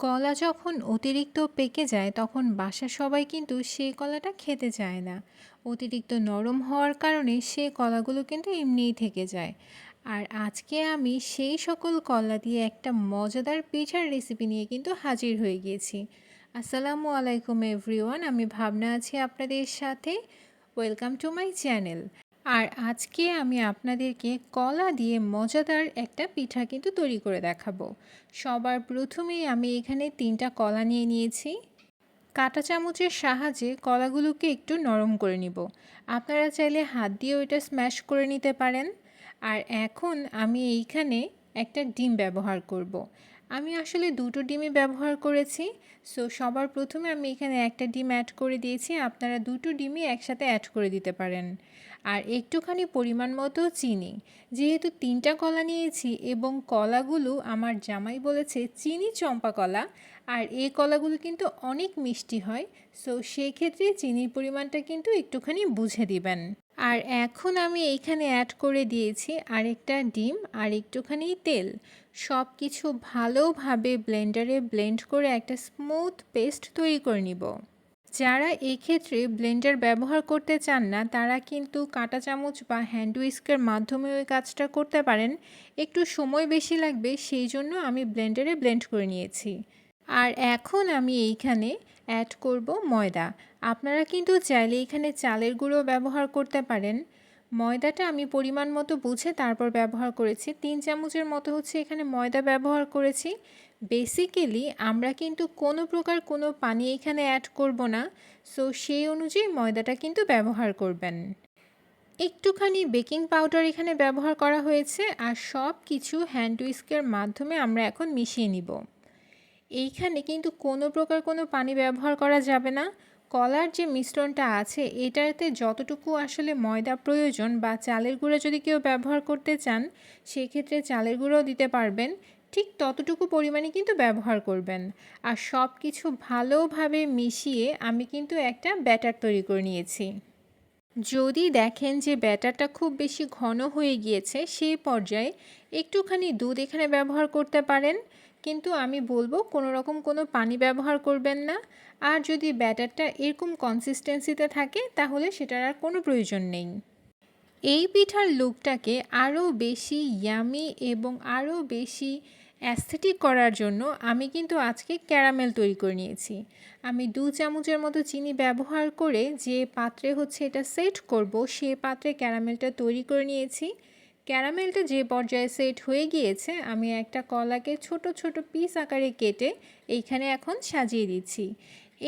কলা যখন অতিরিক্ত পেকে যায় তখন বাসার সবাই কিন্তু সেই কলাটা খেতে চায় না। অতিরিক্ত নরম হওয়ার কারণে সে কলাগুলো কিন্তু এমনিই থেকে যায়। আর আজকে আমি সেই সকল কলা দিয়ে একটা মজাদার পিঠার রেসিপি নিয়ে কিন্তু হাজির হয়ে গিয়েছি। আসসালামু আলাইকুম এভরিওয়ান, আমি ভাবনা আছি আপনাদের সাথে। Welcome to my channel. আর আজকে আমি আপনাদেরকে কলা দিয়ে মজাদার একটা পিঠা কিন্তু তৈরি করে দেখাবো। সবার প্রথমেই আমি এখানে 3টা কলা নিয়ে নিয়েছি। কাঁটা চামচের সাহায্যে কলাগুলোকে একটু নরম করে নিব। আপনারা চাইলে হাত দিয়েও এটা স্ম্যাশ করে নিতে পারেন। আর এখন আমি এইখানে একটা ডিম ব্যবহার করব। আমি আসলে দুটো ডিমই ব্যবহার করেছি। সো সবার প্রথমে আমি এখানে একটা ডিম অ্যাড করে দিয়েছি, আপনারা দুটো ডিমই একসাথে অ্যাড করে দিতে পারেন। আর একটুখানি পরিমাণ মতো চিনি। যেহেতু 3টা কলা নিয়েছি এবং কলাগুলো আমার জামাই বলেছে চিনি চম্পা কলা, আর এই কলাগুলো কিন্তু অনেক মিষ্টি হয়। সো সেই ক্ষেত্রে চিনির পরিমাণটা কিন্তু একটুখানি বুঝে দিবেন। আর এখন আমি এইখানে অ্যাড করে দিয়েছি আরেকটা ডিম আর একটুখানি তেল। সব কিছু ভালোভাবে ব্লেন্ডারে ব্লেন্ড করে একটা স্মুথ পেস্ট তৈরি করে নিব। যারা এক্ষেত্রে ব্লেন্ডার ব্যবহার করতে চান না তারা কিন্তু কাঁটা চামচ বা হ্যান্ড হুইস্কের মাধ্যমে ওই কাজটা করতে পারেন। একটু সময় বেশি লাগবে, সেই জন্য আমি ব্লেন্ডারে ব্লেন্ড করে নিয়েছি। আর এখন আমি এইখানে অ্যাড করব ময়দা। আপনারা কিন্তু চাইলে এখানে চালের গুঁড়ো ব্যবহার করতে পারেন। ময়দাটা আমি পরিমাণ মতো বুঝে তারপর ব্যবহার করেছি। 3 চামচের মতো হচ্ছে এখানে ময়দা ব্যবহার করেছি। বেসিক্যালি আমরা কিন্তু কোনো প্রকার কোনো পানি এখানে অ্যাড করব না। সো সেই অনুযায়ী ময়দাটা কিন্তু ব্যবহার করবেন। একটুখানি বেকিং পাউডার এখানে ব্যবহার করা হয়েছে। আর সব কিছু হ্যান্ড হুইস্কের মাধ্যমে আমরা এখন মিশিয়ে নিব। এইখানে কিন্তু কোনো প্রকার কোনো পানি ব্যবহার করা যাবে না। কলার যে মিশ্রণটা আছে এটাতে যতটুকু আসলে ময়দা প্রয়োজন বা চালের গুঁড়ো যদি কেউ ব্যবহার করতে চান সেক্ষেত্রে চালের গুঁড়োও দিতে পারবেন, ঠিক ততটুকু পরিমাণে কিন্তু ব্যবহার করবেন। আর সব কিছু ভালোভাবে মিশিয়ে আমি কিন্তু একটা ব্যাটার তৈরি করে নিয়েছি। যদি দেখেন যে ব্যাটারটা খুব বেশি ঘন হয়ে গিয়েছে সেই পর্যায়ে একটুখানি দুধ এখানে ব্যবহার করতে পারেন, কিন্তু আমি বলবো কোনো রকম কোনো পানি ব্যবহার করবেন না। আর যদি ব্যাটারটা এরকম কনসিস্টেন্সিতে থাকে তাহলে সেটার আর কোনো প্রয়োজন নেই। এই পিঠার লুকটাকে আরও বেশি ইয়ামি এবং আরও বেশি অ্যাস্থেটিক করার জন্য আমি কিন্তু আজকে ক্যারামেল তৈরি করে নিয়েছি। আমি 2 চামচের মতো চিনি ব্যবহার করে যে পাত্রে হচ্ছে এটা সেট করব সে পাত্রে ক্যারামেলটা তৈরি করে নিয়েছি। ক্যারামেলটা যে পর্যায়ে সেট হয়ে গিয়েছে আমি একটা কলাকে ছোট ছোট পিস আকারে কেটে এইখানে এখন সাজিয়ে দিচ্ছি।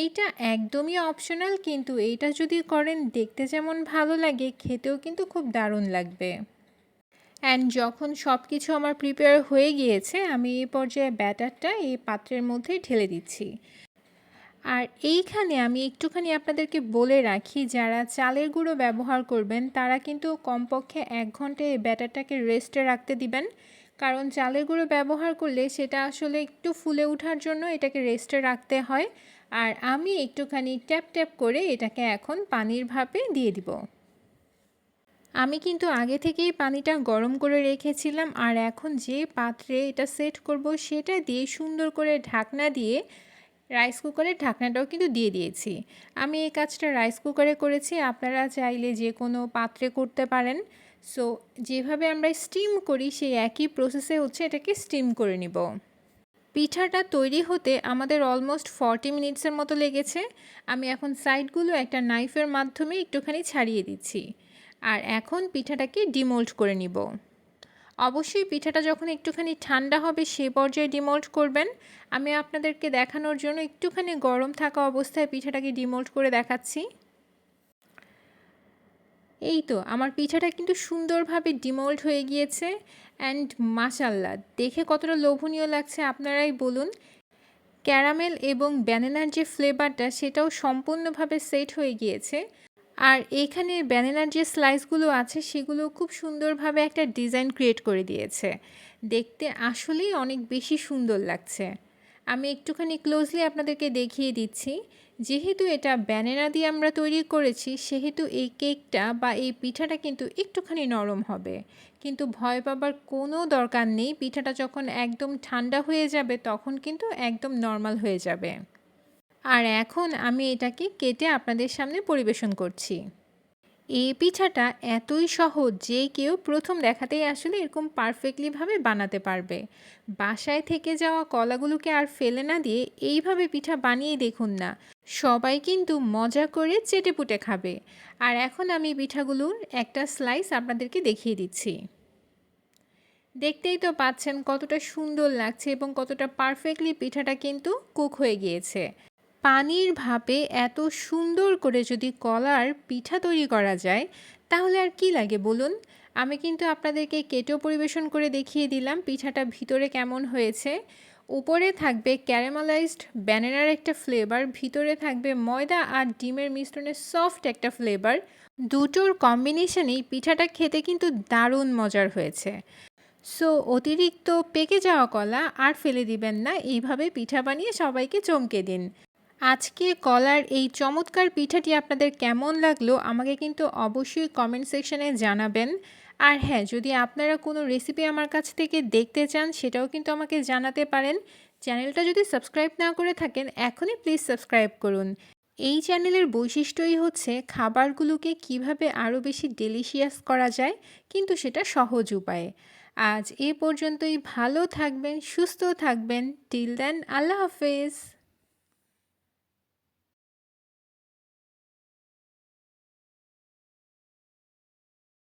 এইটা একদমই অপশনাল, কিন্তু এইটা যদি করেন দেখতে যেমন ভালো লাগে খেতেও কিন্তু খুব দারুণ লাগবে। অ্যান্ড যখন সব কিছু আমার প্রিপেয়ার হয়ে গিয়েছে আমি এই পর্যায়ে ব্যাটারটা এই পাত্রের মধ্যে ঢেলে দিচ্ছি। আর এইখানে আমি একটুখানি আপনাদেরকে বলে রাখি, যারা চালের গুঁড়ো ব্যবহার করবেন তারা কিন্তু কমপক্ষে 1 ঘন্টা এই ব্যাটারটাকে রেস্টে রাখতে দিবেন। কারণ চালের গুঁড়ো ব্যবহার করলে সেটা আসলে একটু ফুলে ওঠার জন্য এটাকে রেস্টে রাখতে হয়। আর আমি একটুখানি ট্যাপ ট্যাপ করে এটাকে এখন পানির ভাপে দিয়ে দিব। আমি কিন্তু আগে থেকেই পানিটা গরম করে রেখেছিলাম। আর এখন যে পাত্রে এটা সেট করব সেটা দিয়ে সুন্দর করে ঢাকনা দিয়ে রাইস কুকারের ঢাকনাটাও কিন্তু দিয়ে দিয়েছি। আমি এই কাজটা রাইস কুকারে করেছি, আপনারা চাইলে যে কোনো পাত্রে করতে পারেন। সো যেভাবে আমরা স্টিম করি সেই একই প্রসেসে হচ্ছে এটাকে স্টিম করে নিব। পিঠাটা তৈরি হতে আমাদের অলমোস্ট 40 মিনিটসের মতো লেগেছে। আমি এখন সাইডগুলো একটা নাইফের মাধ্যমে একটুখানি ছাড়িয়ে দিচ্ছি। আর এখন পিঠাটাকে ডিমোল্ড করে নিব। অবশ্যই পিঠাটা যখন একটুখানি ঠান্ডা হবে সে পর্যায়ে ডিমোল্ড করবেন। আমি আপনাদেরকে দেখানোর জন্য একটুখানি গরম থাকা অবস্থায় পিঠাটাকে ডিমোল্ড করে দেখাচ্ছি। এই তো আমার পিঠাটা কিন্তু সুন্দরভাবে ডিমোল্ড হয়ে গিয়েছে। অ্যান্ড মাশাল্লাহ দেখে কতটা লোভনীয় লাগছে আপনারাই বলুন। ক্যারামেল এবং ব্যানানার যে ফ্লেভারটা সেটাও সম্পূর্ণভাবে সেট হয়ে গিয়েছে। আর এখানে ব্যানানার যে স্লাইসগুলো আছে সেগুলো খুব সুন্দরভাবে একটা ডিজাইন ক্রিয়েট করে দিয়েছে। দেখতে আসলেই অনেক বেশি সুন্দর লাগছে। আমি একটুখানি ক্লোজলি আপনাদেরকে দেখিয়ে দিচ্ছি। যেহেতু এটা ব্যানানা দিয়ে আমরা তৈরি করেছি সেহেতু এই কেকটা বা এই পিঠাটা কিন্তু একটুখানি নরম হবে। কিন্তু ভয় পাবার কোনো দরকার নেই। পিঠাটা যখন একদম ঠান্ডা হয়ে যাবে তখন কিন্তু একদম নরমাল হয়ে যাবে। আর এখন আমি এটাকে কেটে আপনাদের সামনে পরিবেশন করছি। এই পিঠাটা এতই সহজ যে কেউ প্রথম দেখাতেই আসলে এরকম পারফেক্টলি ভাবে বানাতে পারবে। বাসায় থেকে যাওয়া কলাগুলোকে আর ফেলে না দিয়ে এইভাবে পিঠা বানিয়ে দেখুন না। সবাই কিন্তু মজা করে চেটেপুটে খাবে। আর এখন আমি পিঠাগুলোর একটা স্লাইস আপনাদেরকে দেখিয়ে দিচ্ছি। দেখতেই তো পাচ্ছেন কতটা সুন্দর লাগছে এবং কতটা পারফেক্টলি পিঠাটা কিন্তু কুক হয়ে গিয়েছে। পানির ভাপে এত সুন্দর করে যদি কলার পিঠা তৈরি করা যায় তাহলে আর কি লাগে বলুন। আমি কিন্তু আপনাদেরকে কেটেও পরিবেশন করে দেখিয়ে দিলাম পিঠাটা ভিতরে কেমন হয়েছে। উপরে থাকবে ক্যারামেলাইজড ব্যানানার একটা ফ্লেভার, ভিতরে থাকবে ময়দা আর ডিমের মিশ্রণের সফট একটা ফ্লেভার। দুটোর কম্বিনেশনেই পিঠাটা খেতে কিন্তু দারুণ মজার হয়েছে। সো অতিরিক্ত পেকে যাওয়া কলা আর ফেলে দিবেন না, এইভাবে পিঠা বানিয়ে সবাইকে চমকে দিন। আজকে কলার এই চমৎকার পিঠাটি আপনাদের কেমন লাগলো আমাকে কিন্তু অবশ্যই কমেন্ট সেকশনে জানাবেন। আর হ্যাঁ, যদি আপনারা কোনো রেসিপি আমার কাছ থেকে দেখতে চান সেটাও কিন্তু আমাকে জানাতে পারেন। চ্যানেলটা যদি সাবস্ক্রাইব না করে থাকেন এখনই প্লিজ সাবস্ক্রাইব করুন। এই চ্যানেলের বৈশিষ্ট্যই হচ্ছে খাবারগুলোকে কিভাবে আরও বেশি ডেলিশিয়াস করা যায়, কিন্তু সেটা সহজ উপায়ে। আজ এ পর্যন্তই। ভালো থাকবেন, সুস্থ থাকবেন। টিল দেন, আল্লাহ হাফেজ।